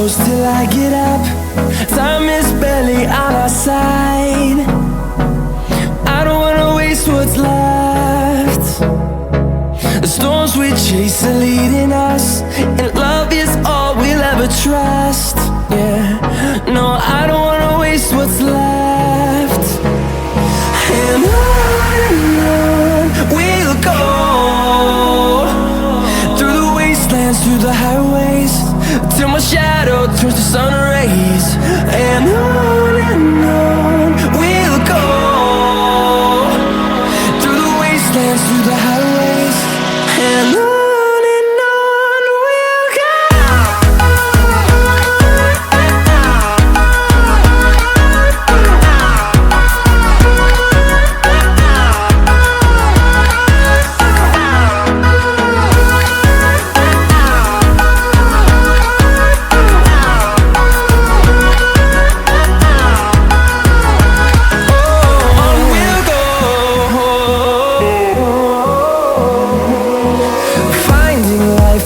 close till I get up. Time is barely on our side. I don't wanna waste what's left. The storms we chase are leading us, and love is all we'll ever trust. Yeah, no, I don't wanna waste what's left. And on we'll go, through the wastelands, through the highways, till my shadow turns to sun rays. And on we'll go, through the wastelands, through the highways, and on.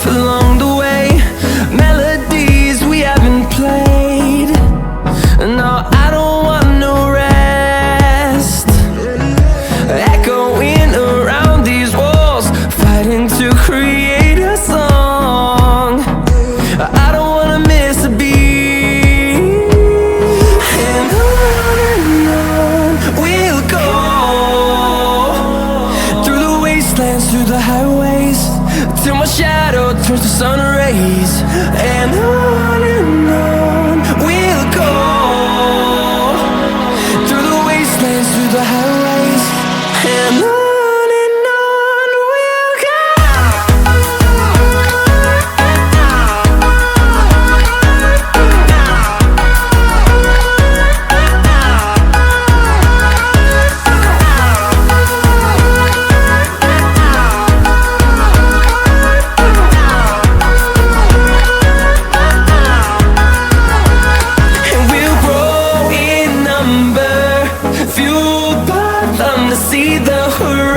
Along the way, melodies we haven't played. No, I don't want no rest. Echoing around these walls, fighting to create a song. I don't wanna miss a beat. And on we'll go, through the wastelands, through the highways, till my shadow turns to sun rays. And on we'll go, through the wastelands, through the highways, and on we'll go. Fueled by them to see the horizon.